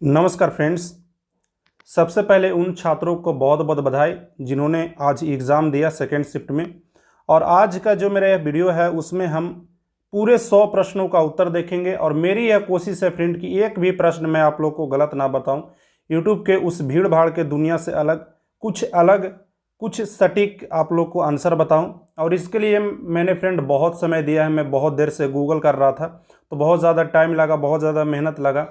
नमस्कार फ्रेंड्स। सबसे पहले उन छात्रों को बहुत बहुत बधाई जिन्होंने आज एग्ज़ाम दिया सेकेंड शिफ्ट में। और आज का जो मेरा यह वीडियो है उसमें हम पूरे 100 प्रश्नों का उत्तर देखेंगे। और मेरी यह कोशिश है फ्रेंड कि एक भी प्रश्न मैं आप लोग को गलत ना बताऊं। यूट्यूब के उस भीड़ भाड़ के दुनिया से अलग कुछ सटीक आप लोग को आंसर बताऊं। और इसके लिए मैंने फ्रेंड बहुत समय दिया है। मैं बहुत देर से गूगल कर रहा था, तो बहुत ज़्यादा टाइम लगा, बहुत ज़्यादा मेहनत लगा।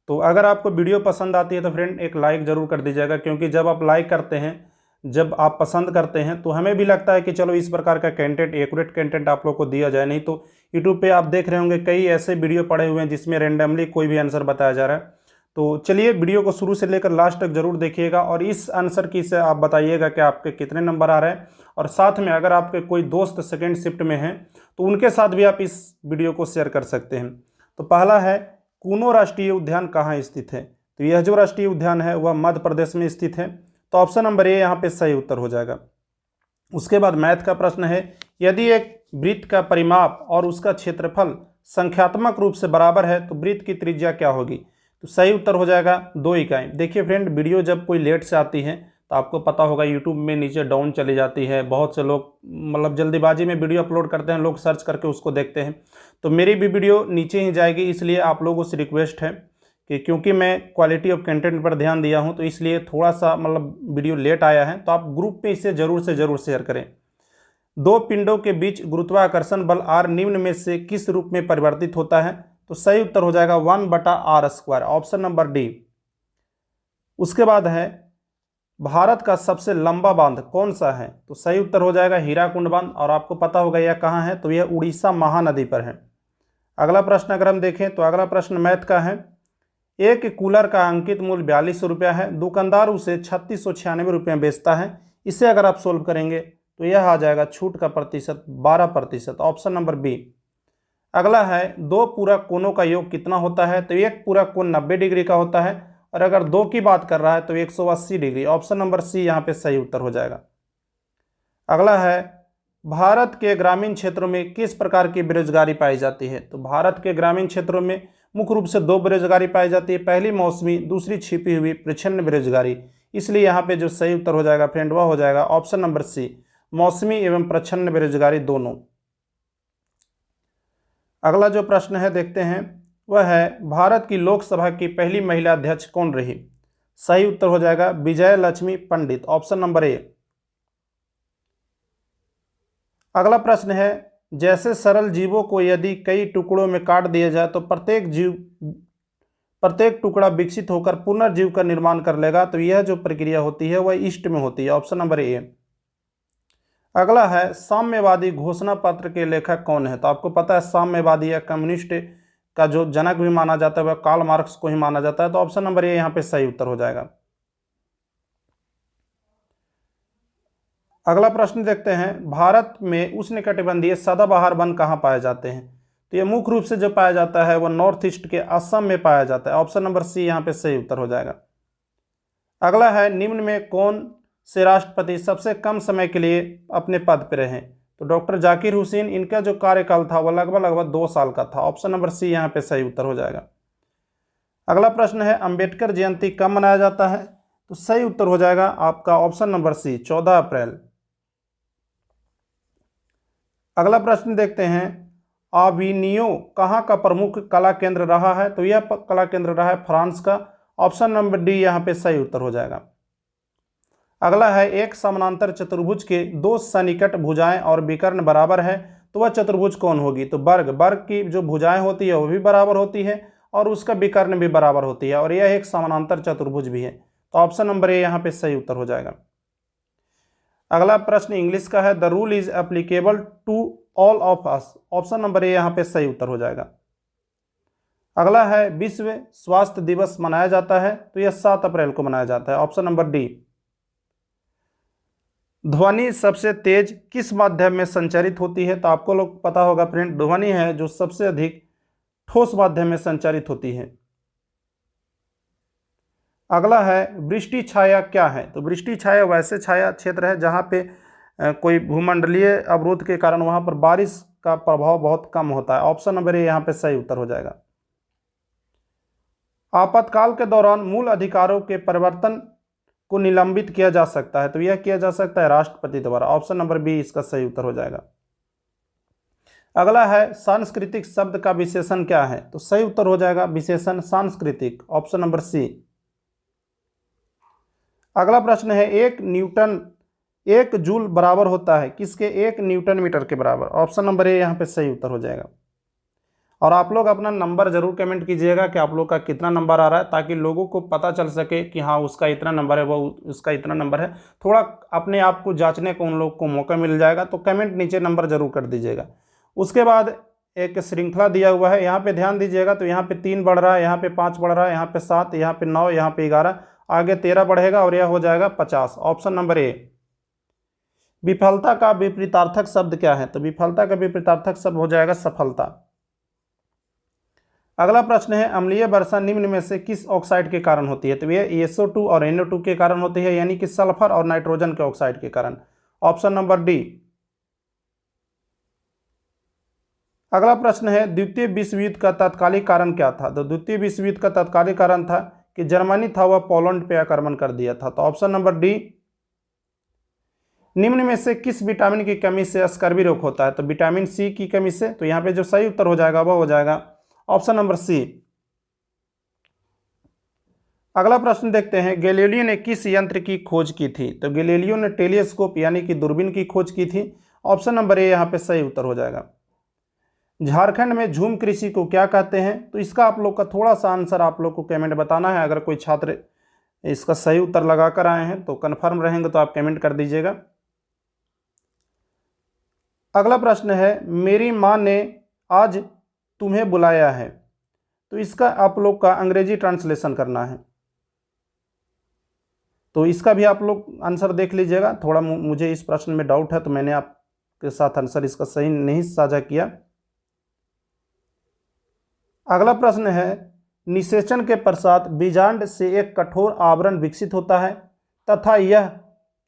तो अगर आपको वीडियो पसंद आती है तो फ्रेंड एक लाइक ज़रूर कर दीजिएगा, क्योंकि जब आप लाइक करते हैं, जब आप पसंद करते हैं, तो हमें भी लगता है कि चलो इस प्रकार का कंटेंट, एक्यूरेट कंटेंट आप लोग को दिया जाए। नहीं तो यूट्यूब पे आप देख रहे होंगे कई ऐसे वीडियो पड़े हुए हैं जिसमें रैंडमली कोई भी आंसर बताया जा रहा है। तो चलिए वीडियो को शुरू से लेकर लास्ट तक जरूर देखिएगा और इस आंसर की से आप बताइएगा कि आपके कितने नंबर आ रहे हैं। और साथ में अगर आपके कोई दोस्त सेकेंड शिफ्ट में हैं तो उनके साथ भी आप इस वीडियो को शेयर कर सकते हैं। तो पहला है, कूनो राष्ट्रीय उद्यान कहाँ स्थित है? तो यह जो राष्ट्रीय उद्यान है वह मध्य प्रदेश में स्थित है। तो ऑप्शन नंबर ए यहाँ पे सही उत्तर हो जाएगा। उसके बाद मैथ का प्रश्न है, यदि एक वृत्त का परिमाप और उसका क्षेत्रफल संख्यात्मक रूप से बराबर है तो वृत्त की त्रिज्या क्या होगी? तो सही उत्तर हो जाएगा 2 इकाई। देखिए फ्रेंड, वीडियो जब कोई लेट से आती है तो आपको पता होगा यूट्यूब में नीचे डाउन चली जाती है। बहुत से लोग मतलब जल्दीबाजी में वीडियो अपलोड करते हैं, लोग सर्च करके उसको देखते हैं। तो मेरी भी वीडियो नीचे ही जाएगी, इसलिए आप लोगों से रिक्वेस्ट है कि क्योंकि मैं क्वालिटी ऑफ कंटेंट पर ध्यान दिया हूं तो इसलिए थोड़ा सा मतलब वीडियो लेट आया है। तो आप ग्रुप पे इसे ज़रूर से ज़रूर शेयर करें। दो पिंडों के बीच गुरुत्वाकर्षण बल R निम्न में से किस रूप में परिवर्तित होता है? तो सही उत्तर हो जाएगा 1/r², ऑप्शन नंबर डी। उसके बाद है, भारत का सबसे लंबा बांध कौन सा है? तो सही उत्तर हो जाएगा हीराकुंड बांध। और आपको पता होगा यह कहाँ है, तो यह उड़ीसा महानदी पर है। अगला प्रश्न अगर हम देखें तो अगला प्रश्न मैथ का है। एक कूलर का अंकित मूल्य 4200 रुपया है, दुकानदार उसे 3696 रुपये बेचता है। इसे अगर आप सोल्व करेंगे तो यह आ जाएगा छूट का प्रतिशत 12%, ऑप्शन नंबर बी। अगला है, दो पूरक कोणों का योग कितना होता है? तो एक पूरक कोण 90 डिग्री का होता है, और अगर दो की बात कर रहा है तो 180 डिग्री, ऑप्शन नंबर सी यहाँ पे सही उत्तर हो जाएगा। अगला है, भारत के ग्रामीण क्षेत्रों में किस प्रकार की बेरोजगारी पाई जाती है? तो भारत के ग्रामीण क्षेत्रों में मुख्य रूप से 2 बेरोजगारी पाई जाती है, पहली मौसमी, दूसरी छिपी हुई प्रच्छन्न बेरोजगारी। इसलिए यहाँ पे जो सही उत्तर हो जाएगा फ्रेंड वह हो जाएगा ऑप्शन नंबर सी, मौसमी एवं प्रच्छन्न बेरोजगारी दोनों। अगला जो प्रश्न है देखते हैं, वह है, भारत की लोकसभा की पहली महिला अध्यक्ष कौन रही? सही उत्तर हो जाएगा विजय लक्ष्मी पंडित, ऑप्शन नंबर ए। अगला प्रश्न है, जैसे सरल जीवों को यदि कई टुकड़ों में काट दिया जाए तो प्रत्येक टुकड़ा विकसित होकर पुनर्जीव का निर्माण कर लेगा। तो यह जो प्रक्रिया होती है वह ईस्ट में होती है, ऑप्शन नंबर ए। अगला है, साम्यवादी घोषणा पत्र के लेखक कौन है? तो आपको पता है साम्यवादी या कम्युनिस्ट का जो जनक भी माना जाता है वह कार्ल मार्क्स को ही माना जाता है। तो ऑप्शन नंबर ए यहाँ पे सही उत्तर हो जाएगा। अगला प्रश्न देखते हैं, भारत में उष्णकटिबंधीय सदाबहार वन कहाँ पाए जाते हैं? तो ये मुख्य रूप से जो पाया जाता है वह नॉर्थ ईस्ट के असम में पाया जाता है, ऑप्शन नंबर सी यहाँ पे सही उत्तर हो जाएगा। अगला है, निम्न में कौन से राष्ट्रपति सबसे कम समय के लिए अपने पद पर रहे? तो डॉक्टर जाकिर हुसैन, इनका जो कार्यकाल था वह लगभग 2 साल का था, ऑप्शन नंबर सी यहाँ पे सही उत्तर हो जाएगा। अगला प्रश्न है, अंबेडकर जयंती कब मनाया जाता है? तो सही उत्तर हो जाएगा आपका ऑप्शन नंबर सी, 14 अप्रैल। अगला प्रश्न देखते हैं, आविनियो कहाँ का प्रमुख कला केंद्र रहा है? तो यह कला केंद्र रहा है फ्रांस का, ऑप्शन नंबर डी यहाँ पे सही उत्तर हो जाएगा। अगला है, एक समानांतर चतुर्भुज के 2 सन्निकट भुजाएं और विकर्ण बराबर है तो वह चतुर्भुज कौन होगी? तो वर्ग की जो भुजाएं होती है वो भी बराबर होती है और उसका विकर्ण भी बराबर होती है, और यह एक समानांतर चतुर्भुज भी है। तो ऑप्शन नंबर ए यहाँ पे सही उत्तर हो जाएगा। अगला प्रश्न इंग्लिश का है, the rule is applicable to all of us, option number A यहाँ पे सही उत्तर हो जाएगा। अगला है, विश्व स्वास्थ्य दिवस मनाया जाता है तो यह 7 अप्रैल को मनाया जाता है, ऑप्शन नंबर डी। ध्वनि सबसे तेज किस माध्यम में संचारित होती है? तो आपको लोग पता होगा फ्रेंड, ध्वनि है जो सबसे अधिक ठोस माध्यम में संचारित होती है। अगला है, वृष्टि छाया क्या है? तो वृष्टि छाया वैसे छाया क्षेत्र है जहाँ पे कोई भूमंडलीय अवरोध के कारण वहाँ पर बारिश का प्रभाव बहुत कम होता है, ऑप्शन नंबर ए यहाँ पे सही उत्तर हो जाएगा। आपातकाल के दौरान मूल अधिकारों के परिवर्तन को निलंबित किया जा सकता है, तो यह किया जा सकता है राष्ट्रपति द्वारा। ऑप्शन नंबर बी इसका सही उत्तर हो जाएगा। अगला है सांस्कृतिक शब्द का विशेषण क्या है, तो सही उत्तर हो जाएगा विशेषण सांस्कृतिक, ऑप्शन नंबर सी। अगला प्रश्न है एक जूल बराबर होता है किसके, 1 न्यूटन मीटर के बराबर। ऑप्शन नंबर ए यहाँ पे सही उत्तर हो जाएगा। और आप लोग अपना नंबर जरूर कमेंट कीजिएगा कि आप लोग का कितना नंबर आ रहा है, ताकि लोगों को पता चल सके कि हाँ उसका इतना नंबर है, वो उसका इतना नंबर है। थोड़ा अपने आप को जांचने को उन लोग को मौका मिल जाएगा, तो कमेंट नीचे नंबर जरूर कर दीजिएगा। उसके बाद एक श्रृंखला दिया हुआ है, यहाँ पे ध्यान दीजिएगा। तो यहाँ पे 3 बढ़ रहा है, यहाँ पे 5 बढ़ रहा है, यहाँ पे 7, यहाँ पे 9, यहाँ पे 11, आगे 13 बढ़ेगा और यह हो जाएगा 50। ऑप्शन नंबर ए। विफलता का विपरीतार्थक शब्द क्या है, तो विफलता का विपरीतार्थक शब्द हो जाएगा सफलता। अगला प्रश्न है अम्लीय वर्षा निम्न में से किस ऑक्साइड के कारण होती है, तो ये SO2 और NO2 के कारण होती है, यानी कि सल्फर और नाइट्रोजन के ऑक्साइड के कारण। Option number D. अगला प्रश्न है द्वितीय विश्व युद्ध का तात्कालिक कारण क्या था, तो द्वितीय विश्व युद्ध का तात्कालिक कारण था कि जर्मनी था वह पोलैंड पे आक्रमण कर दिया था। तो ऑप्शन नंबर डी। निम्न में से किस विटामिन की कमी से स्कर्वी रोग होता है, तो विटामिन सी की कमी से। तो यहाँ पे जो सही उत्तर हो जाएगा वह हो जाएगा ऑप्शन नंबर सी। अगला प्रश्न देखते हैं गैलीलियो ने किस यंत्र की खोज की थी, तो गैलीलियो ने टेलीस्कोप यानी कि दूरबीन की खोज की थी। ऑप्शन नंबर ए यहाँ पे सही उत्तर हो जाएगा। झारखंड में झूम कृषि को क्या कहते हैं, तो इसका आप लोग का थोड़ा सा आंसर आप लोग को कमेंट बताना है। अगर कोई छात्र इसका सही उत्तर लगा कर आए हैं तो कन्फर्म रहेंगे, तो आप कमेंट कर दीजिएगा। अगला प्रश्न है मेरी माँ ने आज तुम्हें बुलाया है, तो इसका आप लोग का अंग्रेजी ट्रांसलेशन करना है। तो इसका भी आप लोग आंसर देख लीजिएगा। थोड़ा मुझे इस प्रश्न में डाउट है, तो मैंने आपके साथ आंसर इसका सही नहीं साझा किया। अगला प्रश्न है निषेचन के पश्चात बीजांड से एक कठोर आवरण विकसित होता है तथा यह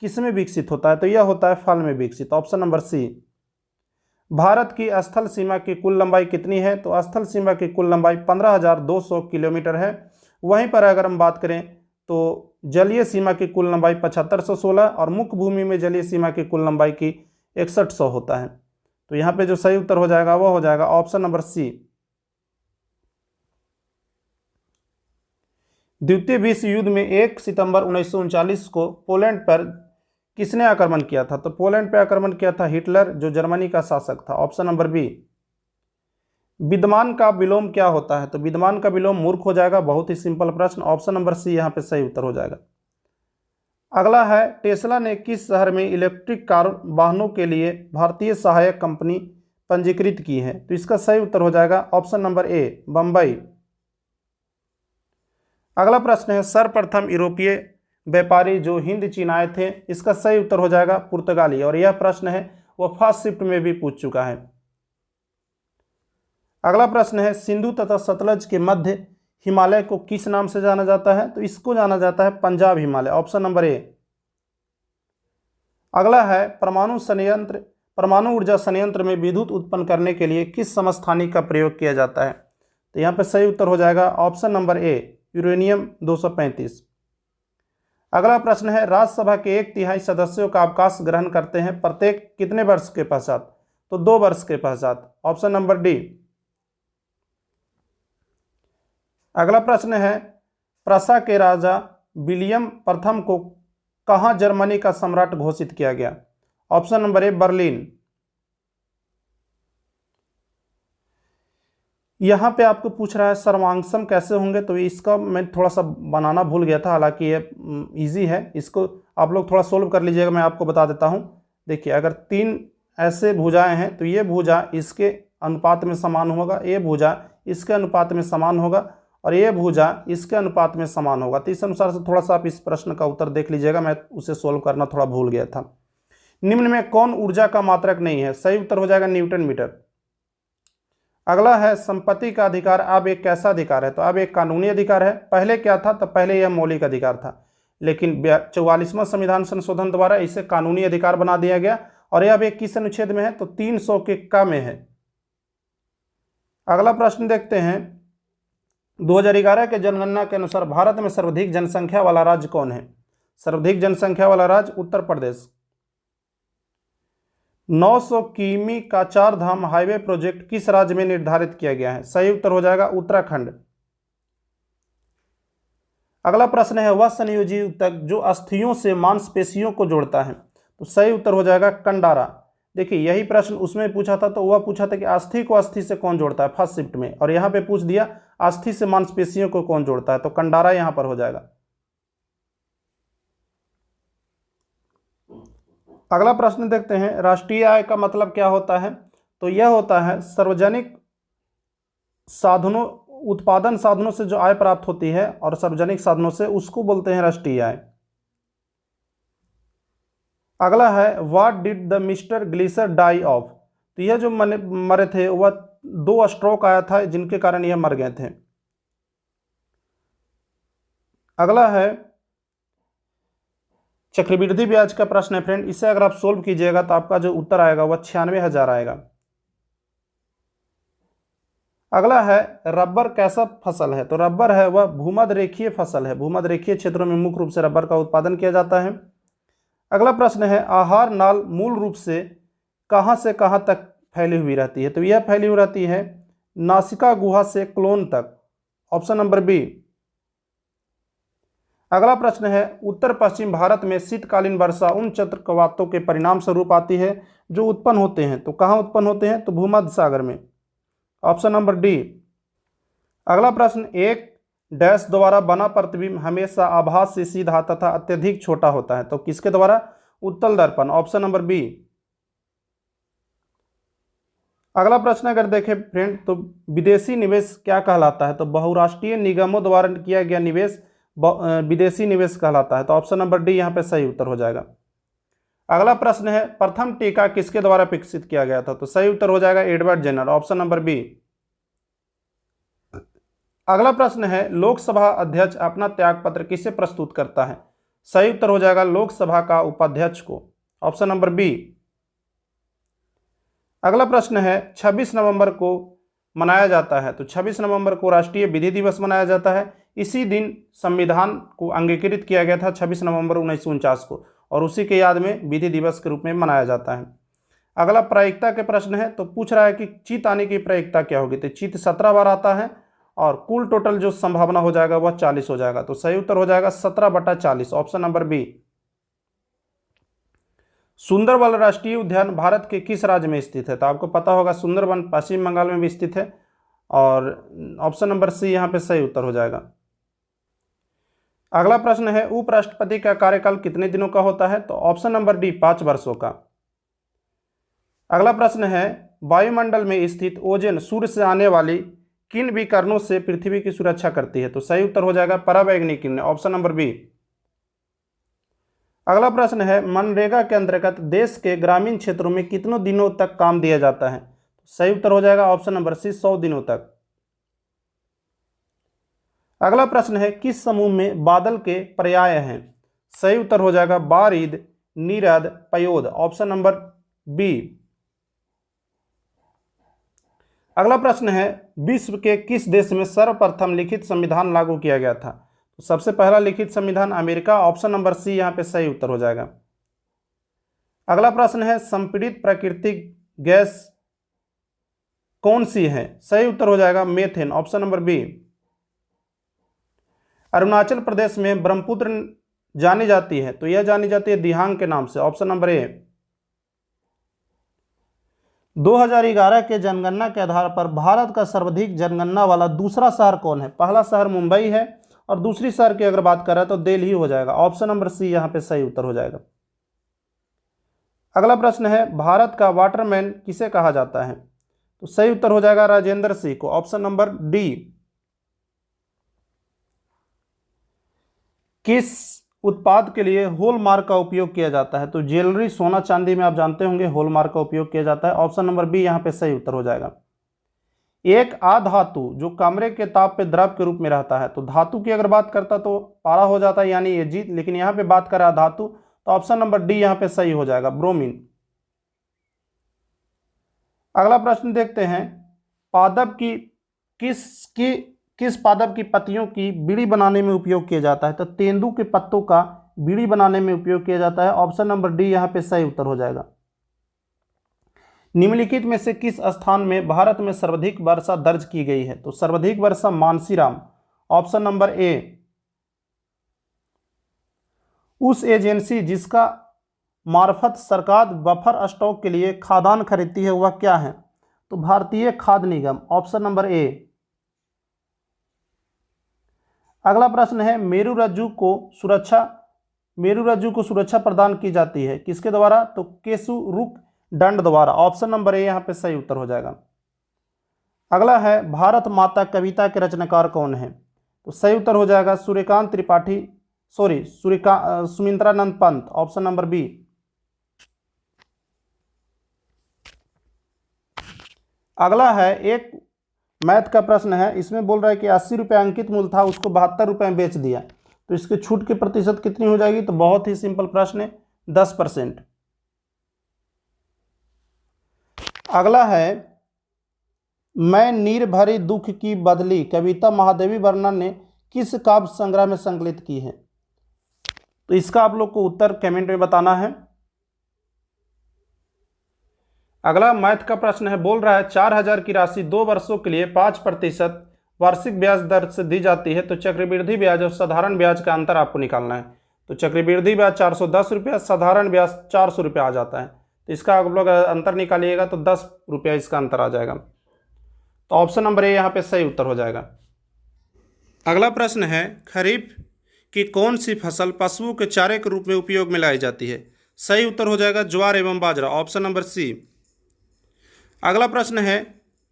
किसमें विकसित होता है, तो यह होता है फल में विकसित। Option number C. भारत की स्थल सीमा की कुल लंबाई कितनी है, तो स्थल सीमा की कुल लंबाई 15,200 किलोमीटर है। वहीं पर अगर हम बात करें तो जलीय सीमा की कुल लंबाई 7516 और मुख्य भूमि में जलीय सीमा की कुल लंबाई की 6100 होता है। तो यहाँ पे जो सही उत्तर हो जाएगा वह हो जाएगा ऑप्शन नंबर सी। द्वितीय विश्व युद्ध में 1 सितंबर 1939 को पोलैंड पर किसने आक्रमण किया था, तो पोलैंड पर आक्रमण किया था हिटलर, जो जर्मनी का शासक था। Option number B. विद्यमान का विलोम क्या होता है, तो विद्यमान का विलोम मूर्ख हो जाएगा। बहुत ही सिंपल प्रश्न, ऑप्शन नंबर सी यहाँ पे सही उत्तर हो जाएगा। अगला है टेस्ला ने किस शहर में इलेक्ट्रिक कार वाहनों के लिए भारतीय सहायक कंपनी पंजीकृत की है, तो इसका सही उत्तर हो जाएगा ऑप्शन नंबर ए बम्बई। अगला प्रश्न है सर्वप्रथम यूरोपीय व्यापारी जो हिंद चीन आए थे, इसका सही उत्तर हो जाएगा पुर्तगाली। और यह प्रश्न है वह फर्स्ट शिफ्ट में भी पूछ चुका है। अगला प्रश्न है सिंधु तथा सतलज के मध्य हिमालय को किस नाम से जाना जाता है, तो इसको जाना जाता है पंजाब हिमालय। ऑप्शन नंबर ए। अगला है परमाणु ऊर्जा संयंत्र में विद्युत उत्पन्न करने के लिए किस समस्थानिक का प्रयोग किया जाता है, तो यहाँ पे सही उत्तर हो जाएगा ऑप्शन नंबर ए यूरेनियम 235। अगला प्रश्न है राज्यसभा के 1/3 सदस्यों का अवकाश ग्रहण करते हैं प्रत्येक कितने वर्ष के पश्चात, तो 2 वर्ष के पश्चात। Option number D. अगला प्रश्न है प्रशा के राजा विलियम प्रथम को कहाँ जर्मनी का सम्राट घोषित किया गया, ऑप्शन नंबर ए बर्लिन। यहाँ पे आपको पूछ रहा है सर्वांगसम कैसे होंगे, तो इसका मैं थोड़ा सा बनाना भूल गया था, हालांकि ये इजी है। इसको आप लोग थोड़ा सोल्व कर लीजिएगा, मैं आपको बता देता हूँ। देखिए अगर 3 ऐसे भुजाएं हैं तो ये भुजा इसके अनुपात में समान होगा, ये भुजा इसके अनुपात में समान होगा और ये भुजा इसके अनुपात में समान होगा। तो इस अनुसार से थोड़ा सा आप इस प्रश्न का उत्तर देख लीजिएगा, मैं उसे सोल्व करना थोड़ा भूल गया था। निम्न में कौन ऊर्जा का मात्रक नहीं है, सही उत्तर हो जाएगा न्यूटन मीटर। अगला है संपत्ति का अधिकार अब एक कैसा अधिकार है, तो अब एक कानूनी अधिकार है। पहले क्या था, तो पहले यह मौलिक अधिकार था, लेकिन 44वां संविधान संशोधन द्वारा इसे कानूनी अधिकार बना दिया गया। और यह अब एक किस अनुच्छेद में है, तो 300 के क में है। अगला प्रश्न देखते हैं 2011 के जनगणना के अनुसार भारत में सर्वाधिक जनसंख्या वाला राज्य कौन है? सर्वाधिक जनसंख्या वाला राज्य उत्तर प्रदेश। 900 किमी का चार धाम हाईवे प्रोजेक्ट किस राज्य में निर्धारित किया गया है? सही उत्तर हो जाएगा उत्तराखंड। अगला प्रश्न है, वह संयोजी ऊतक जो अस्थियों से मांसपेशियों को जोड़ता है? तो सही उत्तर हो जाएगा कंडारा। देखिए यही प्रश्न उसमें पूछा था, तो वह पूछा था कि अस्थि को अस्थि से कौन जोड़ता है फर्स्ट शिफ्ट में, और यहाँ पे पूछ दिया अस्थि से मांसपेशियों को कौन जोड़ता है, तो कंडारा यहाँ पर हो जाएगा। अगला प्रश्न देखते हैं, राष्ट्रीय आय का मतलब क्या होता है? तो यह होता है सार्वजनिक साधनों, उत्पादन साधनों से जो आय प्राप्त होती है और सार्वजनिक साधनों से, उसको बोलते हैं राष्ट्रीय आय। अगला है, what did the mister glacier die of? तो यह जो मरे थे वह 2 स्ट्रोक आया था जिनके कारण यह मर गए थे। अगला है, चक्रवृद्धि ब्याज का प्रश्न है फ्रेंड, इसे अगर आप सोल्व कीजिएगा तो आपका जो उत्तर आएगा वह 96,000 आएगा। अगला है, रबर कैसा फसल है? तो रबर है वह भूमध्य रेखीय फसल है। भूमध्य रेखीय क्षेत्रों में मुख्य रूप से रबर का उत्पादन किया जाता है। अगला प्रश्न है, आहार नाल मूल रूप से कहां तक फैली हुई रहती है? तो यह फैली हुई रहती है नासिका गुहा से क्लोन तक, ऑप्शन नंबर बी। अगला प्रश्न है, उत्तर पश्चिम भारत में शीतकालीन वर्षा उन चक्रवातों के परिणाम स्वरूप आती है जो उत्पन्न होते हैं, तो कहाँ उत्पन्न होते हैं? तो भूमध्य सागर में, ऑप्शन नंबर डी। अगला प्रश्न, एक डैश द्वारा बना प्रतिबिंब हमेशा आभास से सीधा तथा अत्यधिक छोटा होता है, तो किसके द्वारा? उत्तल दर्पण, ऑप्शन नंबर बी। अगला प्रश्न अगर देखें फ्रेंड, तो विदेशी निवेश क्या कहलाता है? तो बहुराष्ट्रीय निगमों द्वारा किया गया निवेश विदेशी निवेश कहलाता है, तो ऑप्शन नंबर डी यहाँ पे सही उत्तर हो जाएगा। अगला प्रश्न है, प्रथम टीका किसके द्वारा विकसित किया गया था? तो सही उत्तर हो जाएगा Edward Jenner, option number B. अगला प्रश्न है, लोकसभा अध्यक्ष अपना त्यागपत्र किसे प्रस्तुत करता है? सही उत्तर हो जाएगा लोकसभा का उपाध्यक्ष को, ऑप्शन नंबर बी। अगला प्रश्न है, 26 नवंबर को मनाया जाता है, तो 26 नवंबर को राष्ट्रीय विधि दिवस मनाया जाता है। इसी दिन संविधान को अंगीकृत किया गया था 26 नवंबर 1949 को, और उसी के याद में विधि दिवस के रूप में मनाया जाता है। अगला प्रायिकता के प्रश्न है, तो पूछ रहा है कि चित आने की प्रायिकता क्या होगी? तो चित 17 बार आता है और कुल टोटल जो संभावना हो जाएगा वह 40 हो जाएगा, तो सही उत्तर हो जाएगा 17/40, ऑप्शन नंबर बी। सुंदरबन राष्ट्रीय उद्यान भारत के किस राज्य में स्थित है? तो आपको पता होगा सुंदरबन पश्चिम बंगाल में भी स्थित है, और ऑप्शन नंबर सी यहाँ पे सही उत्तर हो जाएगा। अगला प्रश्न है, उपराष्ट्रपति का कार्यकाल कितने दिनों का होता है? तो ऑप्शन नंबर डी 5 वर्षों का। अगला प्रश्न है, वायुमंडल में स्थित ओजोन सूर्य से आने वाली किन विकिरणों से पृथ्वी की सुरक्षा करती है? तो सही उत्तर हो जाएगा पराबैंगनी किरणें, ऑप्शन नंबर बी। अगला प्रश्न है, मनरेगा के अंतर्गत देश के ग्रामीण क्षेत्रों में कितनों दिनों तक काम दिया जाता है? सही उत्तर हो जाएगा ऑप्शन नंबर सी 100 दिनों तक। अगला प्रश्न है, किस समूह में बादल के पर्याय हैं? सही उत्तर हो जाएगा बारिद, नीरद, पयोद, ऑप्शन नंबर बी। अगला प्रश्न है, विश्व के किस देश में सर्वप्रथम लिखित संविधान लागू किया गया था? तो सबसे पहला लिखित संविधान अमेरिका, ऑप्शन नंबर सी यहाँ पे सही उत्तर हो जाएगा। अगला प्रश्न है, संपीड़ित प्राकृतिक गैस कौन सी है? सही उत्तर हो जाएगा methane, option number B. Arunachal Pradesh में ब्रह्मपुत्र जानी जाती है, तो यह जानी जाती है दिहांग के नाम से, ऑप्शन नंबर ए। 2011 के जनगणना के आधार पर भारत का सर्वाधिक जनगणना वाला दूसरा शहर कौन है? पहला शहर मुंबई है और दूसरी शहर की अगर बात करें तो दिल्ली हो जाएगा, ऑप्शन नंबर सी यहाँ पे सही उत्तर हो जाएगा। अगला प्रश्न है, भारत का वाटरमैन किसे कहा जाता है? तो सही उत्तर हो जाएगा राजेंद्र सिंह को, ऑप्शन नंबर डी। किस उत्पाद के लिए हॉलमार्क का उपयोग किया जाता है? तो ज्वेलरी, सोना चांदी में आप जानते होंगे हॉलमार्क का उपयोग किया जाता है, ऑप्शन नंबर बी यहाँ पे सही उत्तर हो जाएगा। एक अधातु जो कमरे के ताप पे द्रव के रूप में रहता है, तो धातु की अगर बात करता तो पारा हो जाता है यानी ये जीत, लेकिन यहाँ पे बात करें अधातु तो ऑप्शन नंबर डी यहाँ पे सही हो जाएगा ब्रोमीन। अगला प्रश्न देखते हैं, पादप की किसकी किस पादप की पत्तियों की बीड़ी बनाने में उपयोग किया जाता है? तो तेंदू के पत्तों का बीड़ी बनाने में उपयोग किया जाता है। ऑप्शन नंबर डी यहाँ पे सही उत्तर हो जाएगा। निम्नलिखित में से किस स्थान में भारत में सर्वाधिक वर्षा दर्ज की गई है? तो सर्वाधिक वर्षा मानसीराम, ऑप्शन नंबर ए। उस एजेंसी जिसका मार्फत सरकार बफर स्टॉक के लिए खाद्यान्न खरीदती है वह क्या है? तो भारतीय खाद्य निगम, ऑप्शन नंबर ए। अगला प्रश्न है मेरु रज्जु को सुरक्षा प्रदान की जाती है किसके द्वारा? तो केशुरुक दंड द्वारा, ऑप्शन नंबर ए यहाँ पे सही उत्तर हो जाएगा। अगला है भारत माता कविता के रचनाकार कौन है? तो सही उत्तर हो जाएगा Sumitranand Pant, option number B. अगला है एक मैथ का प्रश्न है, इसमें बोल रहा है कि 80 रुपये अंकित मूल्य था उसको 72 रुपये में बेच दिया, तो इसके छूट की प्रतिशत कितनी हो जाएगी? तो बहुत ही सिंपल प्रश्न है, 10%। अगला है मैं नीर भरी दुख की बदली कविता महादेवी वर्मा ने किस काव्य संग्रह में संकलित की है? तो इसका आप लोग को उत्तर कमेंट में बताना है। अगला मैथ का प्रश्न है, बोल रहा है 4000 की राशि 2 वर्षों के लिए 5% वार्षिक ब्याज दर से दी जाती है, तो चक्रवृद्धि ब्याज और साधारण ब्याज का अंतर आपको निकालना है। तो चक्रवृद्धि ब्याज 410 रुपया, साधारण ब्याज 400 रुपया आ जाता है, तो इसका आप लोग अंतर निकालिएगा तो 10 रुपया इसका अंतर आ जाएगा। तो ऑप्शन नंबर ए यहाँ पे सही उत्तर हो जाएगा। अगला प्रश्न है खरीफ की कौन सी फसल पशुओं के चारे के रूप में उपयोग में लाई जाती है? सही उत्तर हो जाएगा ज्वार एवं बाजरा, ऑप्शन नंबर सी। अगला प्रश्न है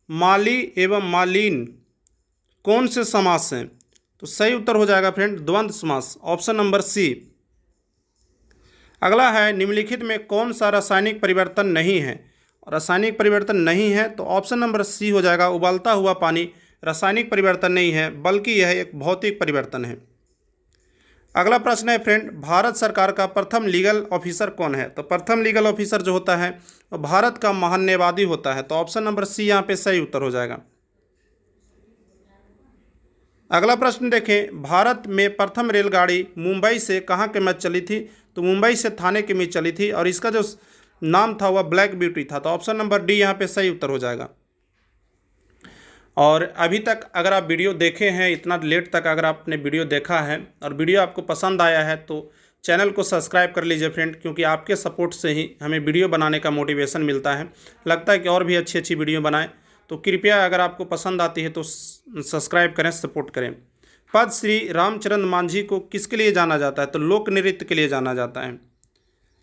माली एवं मालिन कौन से समास हैं? तो सही उत्तर हो जाएगा फ्रेंड द्वंद्व समास, ऑप्शन नंबर सी। अगला है निम्नलिखित में कौन सा रासायनिक परिवर्तन नहीं है? रासायनिक परिवर्तन नहीं है तो ऑप्शन नंबर सी हो जाएगा उबलता हुआ पानी रासायनिक परिवर्तन नहीं है बल्कि यह एक भौतिक परिवर्तन है। अगला प्रश्न है फ्रेंड भारत सरकार का प्रथम लीगल ऑफिसर कौन है? तो प्रथम लीगल ऑफिसर जो होता है वो भारत का महान्यायवादी होता है, तो ऑप्शन नंबर सी यहाँ पे सही उत्तर हो जाएगा। अगला प्रश्न देखें भारत में प्रथम रेलगाड़ी मुंबई से कहाँ के मध्य चली थी? तो मुंबई से थाने के मध्य चली थी और इसका जो नाम था वह ब्लैक ब्यूटी था, तो ऑप्शन नंबर डी यहाँ पे सही उत्तर हो जाएगा। और अभी तक अगर आप वीडियो देखे हैं, इतना लेट तक अगर आपने वीडियो देखा है और वीडियो आपको पसंद आया है तो चैनल को सब्सक्राइब कर लीजिए फ्रेंड, क्योंकि आपके सपोर्ट से ही हमें वीडियो बनाने का मोटिवेशन मिलता है, लगता है कि और भी अच्छी अच्छी वीडियो बनाएं। तो कृपया अगर आपको पसंद आती है तो सब्सक्राइब करें, सपोर्ट करें। पद श्री रामचरण मांझी को किसके लिए जाना जाता है? तो लोक नृत्य के लिए जाना जाता है।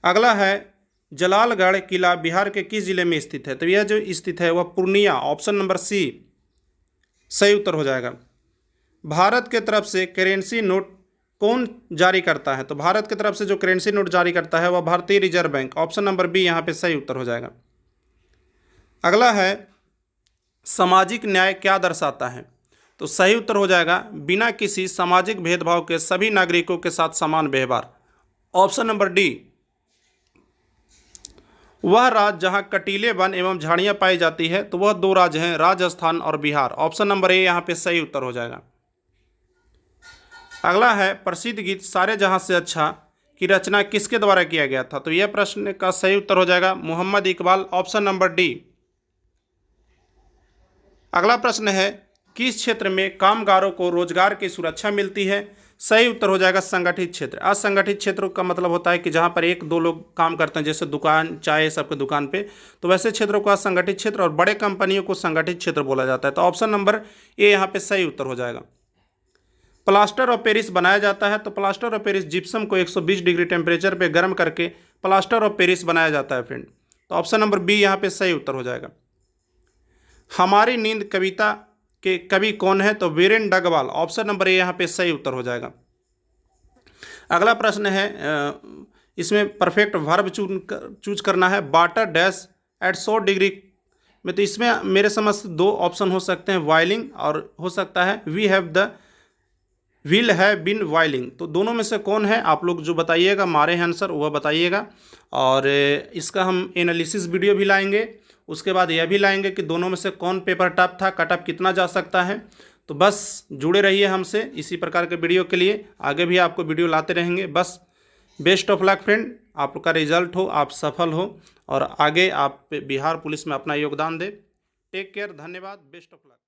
अगला है जलालगढ़ किला बिहार के किस जिले में स्थित है? तो यह जो स्थित है वह पूर्णिया, ऑप्शन नंबर सी सही उत्तर हो जाएगा। भारत के तरफ से करेंसी नोट कौन जारी करता है? तो भारत की तरफ से जो करेंसी नोट जारी करता है वह Bharatiya reserve bank, option number B यहाँ पे सही उत्तर हो जाएगा। अगला है सामाजिक न्याय क्या दर्शाता है? तो सही उत्तर हो जाएगा बिना किसी सामाजिक भेदभाव के सभी नागरिकों के साथ समान व्यवहार, ऑप्शन नंबर डी। वह राज्य जहां कटीले वन एवं झाड़ियां पाई जाती है तो वह 2 राज्य हैं राजस्थान और बिहार, ऑप्शन नंबर ए यहाँ पे सही उत्तर हो जाएगा। अगला है प्रसिद्ध गीत सारे जहां से अच्छा की रचना किसके द्वारा किया गया था? तो यह प्रश्न का सही उत्तर हो जाएगा Mohammad Iqbal, option number D. अगला प्रश्न है किस क्षेत्र में कामगारों को रोजगार की सुरक्षा मिलती है? सही उत्तर हो जाएगा संगठित क्षेत्र। असंगठित क्षेत्र का मतलब होता है कि जहां पर 1-2 लोग काम करते हैं, जैसे दुकान, चाय सबके दुकान पे, तो वैसे क्षेत्रों को असंगठित क्षेत्र और बड़े कंपनियों को संगठित क्षेत्र बोला जाता है, तो ऑप्शन नंबर ए यहाँ पे सही उत्तर हो जाएगा। प्लास्टर ऑफ पेरिस बनाया जाता है, तो प्लास्टर ऑफ पेरिस जिप्सम को 120 डिग्री टेम्परेचर पे गर्म करके प्लास्टर ऑफ पेरिस बनाया जाता है फ्रेंड, तो ऑप्शन नंबर बी यहाँ पे सही उत्तर हो जाएगा। हमारी नींद कविता के कवि कौन है? तो वीरेंद्र डगवाल, ऑप्शन नंबर ए यहाँ पे सही उत्तर हो जाएगा। अगला प्रश्न है इसमें परफेक्ट वर्ब चूज करना है, वाटर डैश एट 100 डिग्री में, तो इसमें मेरे समझ से 2 ऑप्शन हो सकते हैं, वाइलिंग और हो सकता है we have the will have been wailing, तो दोनों में से कौन है आप लोग जो बताइएगा, हमारे आंसर वह बताइएगा। और इसका हम एनालिसिस वीडियो भी लाएंगे, उसके बाद यह भी लाएंगे कि दोनों में से कौन पेपर टफ था, कट ऑफ कितना जा सकता है, तो बस जुड़े रहिए हमसे इसी प्रकार के वीडियो के लिए, आगे भी आपको वीडियो लाते रहेंगे। बस बेस्ट ऑफ लक फ्रेंड, आपका रिजल्ट हो, आप सफल हो और आगे आप बिहार पुलिस में अपना योगदान दें। टेक केयर, धन्यवाद, बेस्ट ऑफ लक।